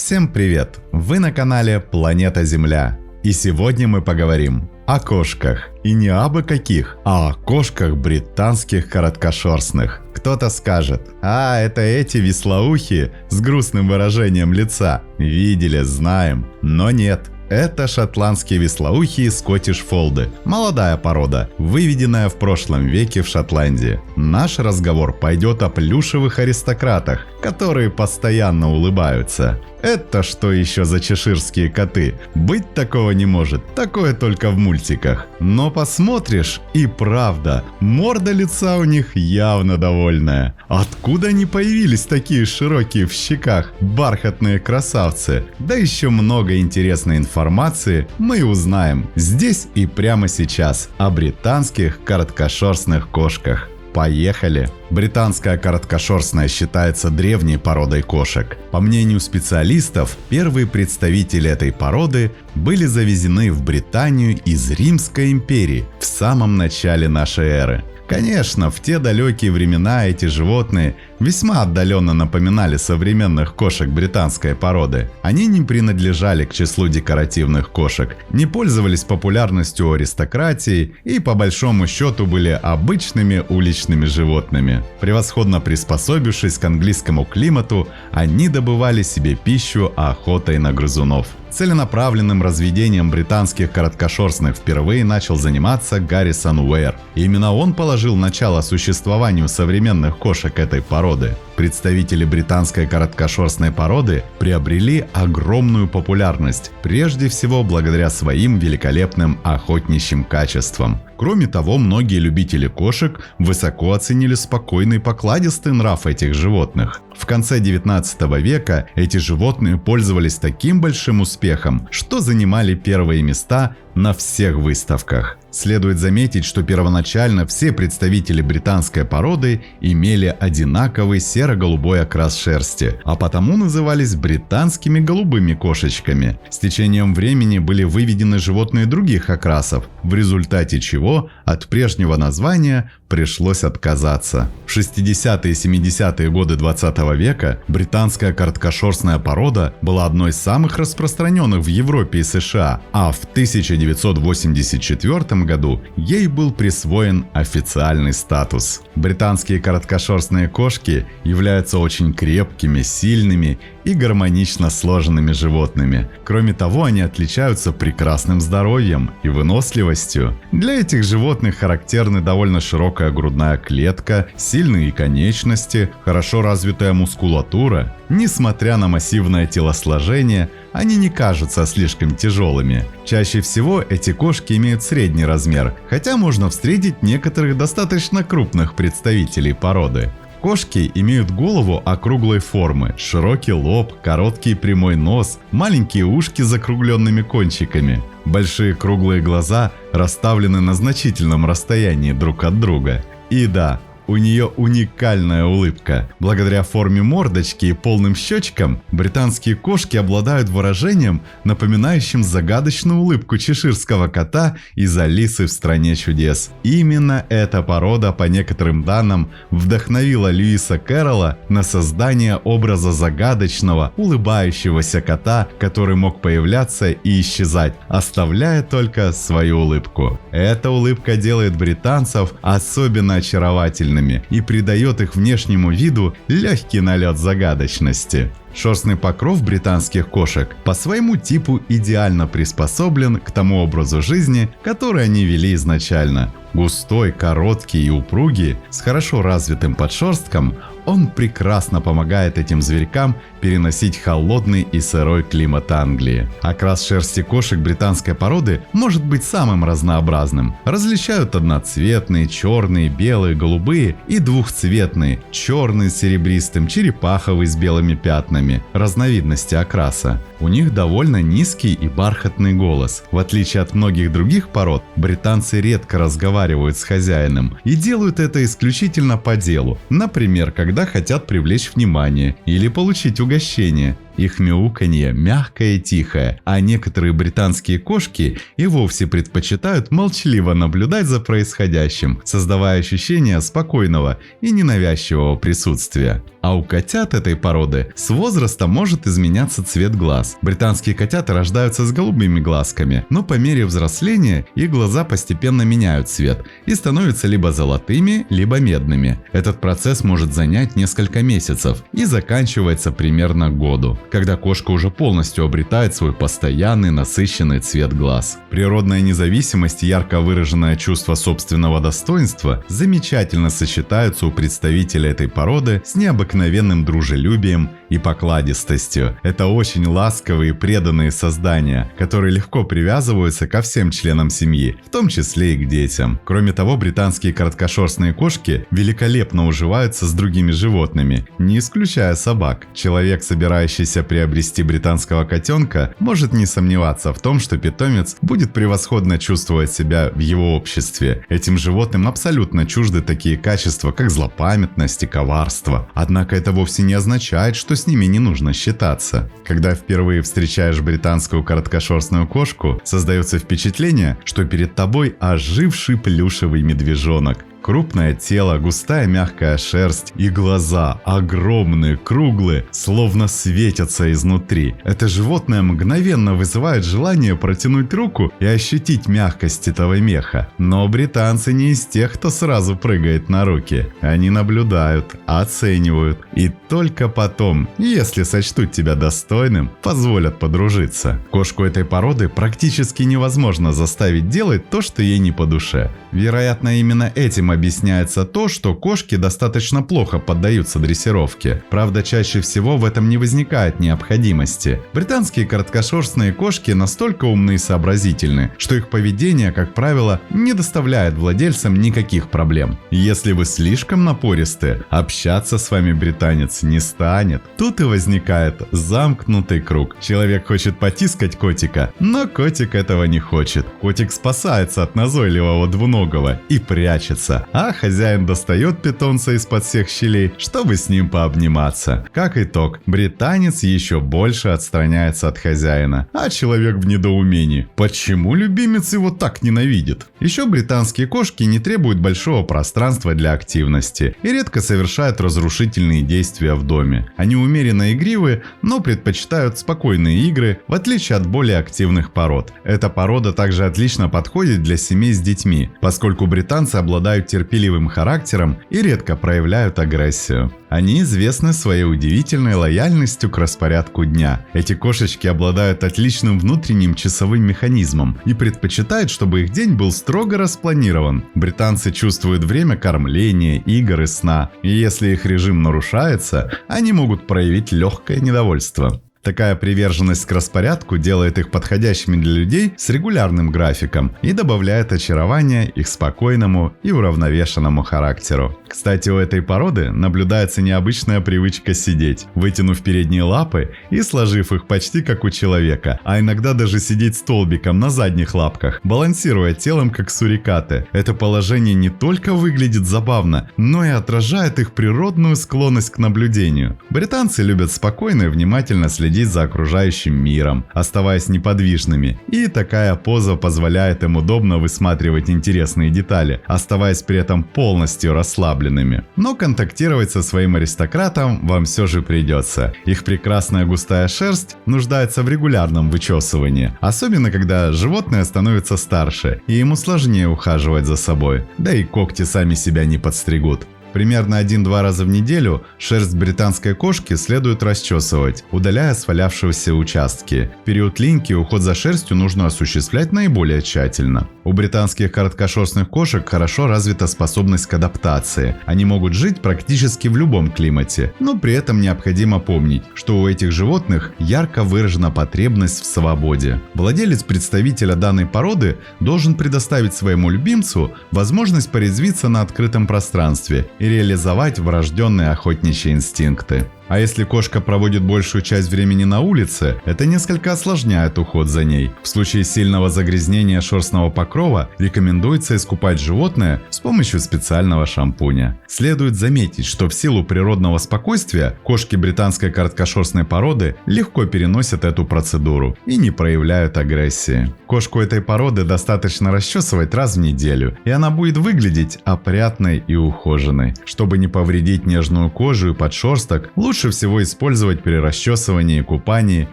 Всем привет! Вы на канале Планета Земля. И сегодня мы поговорим о кошках. И не абы каких, а о кошках британских короткошерстных. Кто-то скажет: это эти вислоухие с грустным выражением лица. Видели, знаем. Но нет. Это шотландские вислоухие скоттиш-фолды, молодая порода, выведенная в прошлом веке в Шотландии. Наш разговор пойдет о плюшевых аристократах, которые постоянно улыбаются. Это что еще за чеширские коты? Быть такого не может, такое только в мультиках. Но посмотришь, и правда, морда лица у них явно довольная. Откуда они появились такие широкие в щеках, бархатные красавцы? Да еще много интересной информации мы узнаем здесь и прямо сейчас о британских короткошерстных кошках. Поехали! Британская короткошерстная считается древней породой кошек. По мнению специалистов, первые представители этой породы были завезены в Британию из Римской империи в самом начале нашей эры. Конечно, в те далекие времена эти животные весьма отдаленно напоминали современных кошек британской породы. Они не принадлежали к числу декоративных кошек, не пользовались популярностью у аристократии и по большому счету были обычными уличными животными. Превосходно приспособившись к английскому климату, они добывали себе пищу охотой на грызунов. Целенаправленным разведением британских короткошерстных впервые начал заниматься Гаррисон Уэйр. Именно он положил начало существованию современных кошек этой породы. Представители британской короткошерстной породы приобрели огромную популярность, прежде всего благодаря своим великолепным охотничьим качествам. Кроме того, многие любители кошек высоко оценили спокойный покладистый нрав этих животных. В конце 19 века эти животные пользовались таким большим успехом, что занимали первые места на всех выставках. Следует заметить, что первоначально все представители британской породы имели одинаковый серо-голубой окрас шерсти, а потому назывались британскими голубыми кошечками. С течением времени были выведены животные других окрасов, в результате чего от прежнего названия пришлось отказаться. В 60-е и 70-е годы 20 века британская короткошерстная порода была одной из самых распространенных в Европе и США, а в 1984 году ей был присвоен официальный статус. Британские короткошерстные кошки являются очень крепкими, сильными и гармонично сложенными животными. Кроме того, они отличаются прекрасным здоровьем и выносливостью. Для этих животных характерны довольно широкая грудная клетка, сильные конечности, хорошо развитая мускулатура. Несмотря на массивное телосложение, они не кажутся слишком тяжелыми. Чаще всего эти кошки имеют средний размер, хотя можно встретить некоторых достаточно крупных представителей породы. Кошки имеют голову округлой формы, широкий лоб, короткий прямой нос, маленькие ушки с закругленными кончиками. Большие круглые глаза расставлены на значительном расстоянии друг от друга. И да, у нее уникальная улыбка. Благодаря форме мордочки и полным щечкам, британские кошки обладают выражением, напоминающим загадочную улыбку чеширского кота из «Алисы в стране чудес». Именно эта порода, по некоторым данным, вдохновила Льюиса Кэрролла на создание образа загадочного, улыбающегося кота, который мог появляться и исчезать, оставляя только свою улыбку. Эта улыбка делает британцев особенно очаровательными и придает их внешнему виду легкий налет загадочности. Шерстный покров британских кошек по своему типу идеально приспособлен к тому образу жизни, который они вели изначально. Густой, короткий и упругий, с хорошо развитым подшерстком, он прекрасно помогает этим зверькам переносить холодный и сырой климат Англии. Окрас шерсти кошек британской породы может быть самым разнообразным. Различают одноцветные, черные, белые, голубые и двухцветные, черный с серебристым, черепаховый с белыми пятнами, разновидности окраса. У них довольно низкий и бархатный голос. В отличие от многих других пород, британцы редко разговаривают с хозяином и делают это исключительно по делу. Например, когда хотят привлечь внимание или получить угощение. Их мяуканье мягкое и тихое, а некоторые британские кошки и вовсе предпочитают молчаливо наблюдать за происходящим, создавая ощущение спокойного и ненавязчивого присутствия. А у котят этой породы с возрастом может изменяться цвет глаз. Британские котята рождаются с голубыми глазками, но по мере взросления их глаза постепенно меняют цвет и становятся либо золотыми, либо медными. Этот процесс может занять несколько месяцев и заканчивается примерно к году, когда кошка уже полностью обретает свой постоянный насыщенный цвет глаз. Природная независимость и ярко выраженное чувство собственного достоинства замечательно сочетаются у представителя этой породы с необыкновенным дружелюбием и покладистостью. Это очень ласковые и преданные создания, которые легко привязываются ко всем членам семьи, в том числе и к детям. Кроме того, британские короткошерстные кошки великолепно уживаются с другими животными, не исключая собак. Человек, собирающийся приобрести британского котенка, может не сомневаться в том, что питомец будет превосходно чувствовать себя в его обществе. Этим животным абсолютно чужды такие качества, как злопамятность и коварство. Однако это вовсе не означает, что с ними не нужно считаться. Когда впервые встречаешь британскую короткошерстную кошку, создается впечатление, что перед тобой оживший плюшевый медвежонок. Крупное тело, густая мягкая шерсть и глаза огромные, круглые, словно светятся изнутри. Это животное мгновенно вызывает желание протянуть руку и ощутить мягкость этого меха. Но британцы не из тех, кто сразу прыгает на руки. Они наблюдают, оценивают и только потом, если сочтут тебя достойным, позволят подружиться. Кошку этой породы практически невозможно заставить делать то, что ей не по душе. Вероятно, именно этим объясняется то, что кошки достаточно плохо поддаются дрессировке. Правда, чаще всего в этом не возникает необходимости. Британские короткошерстные кошки настолько умны и сообразительны, что их поведение, как правило, не доставляет владельцам никаких проблем. Если вы слишком напористы, общаться с вами британец не станет. Тут и возникает замкнутый круг. Человек хочет потискать котика, но котик этого не хочет. Котик спасается от назойливого двуногого и прячется, а хозяин достает питомца из-под всех щелей, чтобы с ним пообниматься. Как итог, британец еще больше отстраняется от хозяина, а человек в недоумении. Почему любимец его так ненавидит? Еще британские кошки не требуют большого пространства для активности и редко совершают разрушительные действия в доме. Они умеренно игривы, но предпочитают спокойные игры, в отличие от более активных пород. Эта порода также отлично подходит для семей с детьми, поскольку британцы обладают терпеливым характером и редко проявляют агрессию. Они известны своей удивительной лояльностью к распорядку дня. Эти кошечки обладают отличным внутренним часовым механизмом и предпочитают, чтобы их день был строго распланирован. Британцы чувствуют время кормления, игр и сна, и если их режим нарушается, они могут проявить легкое недовольство. Такая приверженность к распорядку делает их подходящими для людей с регулярным графиком и добавляет очарования их спокойному и уравновешенному характеру. Кстати, у этой породы наблюдается необычная привычка сидеть, вытянув передние лапы и сложив их почти как у человека, а иногда даже сидеть столбиком на задних лапках, балансируя телом как сурикаты. Это положение не только выглядит забавно, но и отражает их природную склонность к наблюдению. Британцы любят спокойно и внимательно следить за окружающим миром, оставаясь неподвижными, и такая поза позволяет им удобно высматривать интересные детали, оставаясь при этом полностью расслабленными. Но контактировать со своим аристократом вам все же придется. Их прекрасная густая шерсть нуждается в регулярном вычесывании, особенно когда животное становится старше, и ему сложнее ухаживать за собой, да и когти сами себя не подстригут. Примерно 1-2 раза в неделю шерсть британской кошки следует расчесывать, удаляя свалявшиеся участки. В период линьки уход за шерстью нужно осуществлять наиболее тщательно. У британских короткошерстных кошек хорошо развита способность к адаптации. Они могут жить практически в любом климате, но при этом необходимо помнить, что у этих животных ярко выражена потребность в свободе. Владелец-представителя данной породы должен предоставить своему любимцу возможность порезвиться на открытом пространстве и реализовать врожденные охотничьи инстинкты. А если кошка проводит большую часть времени на улице, это несколько осложняет уход за ней. В случае сильного загрязнения шерстного покрова рекомендуется искупать животное с помощью специального шампуня. Следует заметить, что в силу природного спокойствия кошки британской короткошерстной породы легко переносят эту процедуру и не проявляют агрессии. Кошку этой породы достаточно расчесывать раз в неделю, и она будет выглядеть опрятной и ухоженной. Чтобы не повредить нежную кожу и подшерсток, лучше всего использовать при расчесывании и купании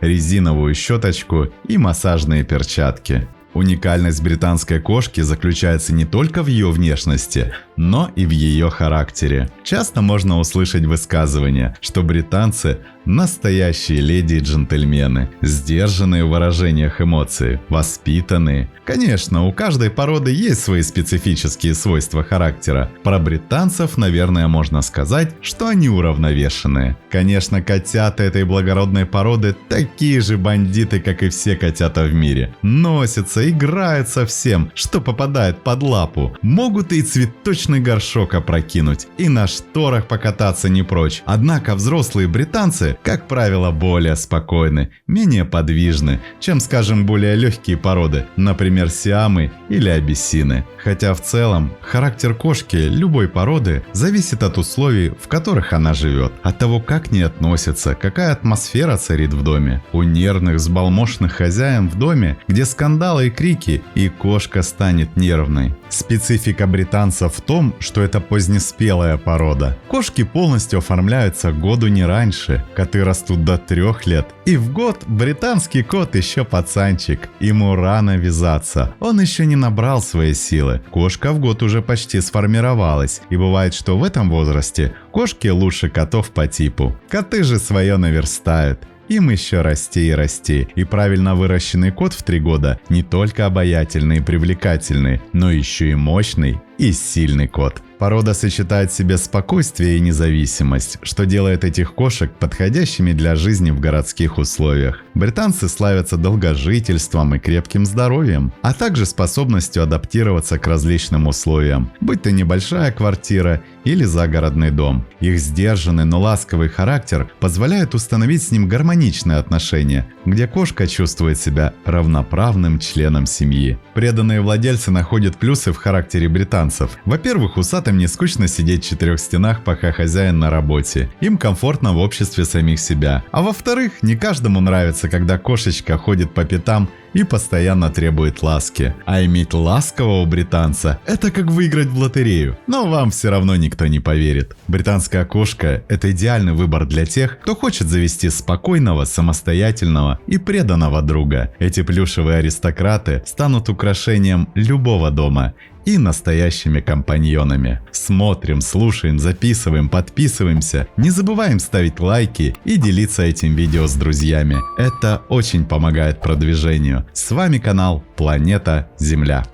резиновую щеточку и массажные перчатки. Уникальность британской кошки заключается не только в ее внешности, но и в ее характере. Часто можно услышать высказывание, что британцы – настоящие леди и джентльмены, сдержанные в выражениях эмоций, воспитанные. Конечно, у каждой породы есть свои специфические свойства характера. Про британцев, наверное, можно сказать, что они уравновешенные. Конечно, котята этой благородной породы такие же бандиты, как и все котята в мире. Носятся, играют со всем, что попадает под лапу. Могут и цветочный горшок опрокинуть, и на шторах покататься не прочь. Однако взрослые британцы, как правило, более спокойны, менее подвижны, чем, скажем, более легкие породы, например, сиамы или абиссины. Хотя в целом характер кошки любой породы зависит от условий, в которых она живет, от того, как к ней относятся, какая атмосфера царит в доме. У нервных, взбалмошных хозяин в доме, где скандалы и крики, и кошка станет нервной. Специфика британцев в том, что это позднеспелая порода. Кошки полностью оформляются к году не раньше, коты растут до 3 лет. И в год британский кот еще пацанчик, ему рано вязаться, он еще не набрал свои силы. Кошка в год уже почти сформировалась, и бывает, что в этом возрасте кошки лучше котов по типу. Коты же свое наверстают. Им еще расти и расти. И правильно выращенный кот в 3 года не только обаятельный и привлекательный, но еще и мощный и сильный кот. Порода сочетает в себе спокойствие и независимость, что делает этих кошек подходящими для жизни в городских условиях. Британцы славятся долгожительством и крепким здоровьем, а также способностью адаптироваться к различным условиям, будь то небольшая квартира или загородный дом. Их сдержанный, но ласковый характер позволяет установить с ним гармоничные отношения, где кошка чувствует себя равноправным членом семьи. Преданные владельцы находят плюсы в характере британцев. Во-первых, усатым не скучно сидеть в 4 стенах, пока хозяин на работе. Им комфортно в обществе самих себя. А во-вторых, не каждому нравится, когда кошечка ходит по пятам и постоянно требует ласки. А иметь ласкового британца – это как выиграть в лотерею. Но вам все равно никто не поверит. Британская кошка – это идеальный выбор для тех, кто хочет завести спокойного, самостоятельного и преданного друга. Эти плюшевые аристократы станут украшением любого дома и настоящими компаньонами. Смотрим, слушаем, записываем, подписываемся. Не забываем ставить лайки и делиться этим видео с друзьями. Это очень помогает продвижению. С вами канал Планета Земля.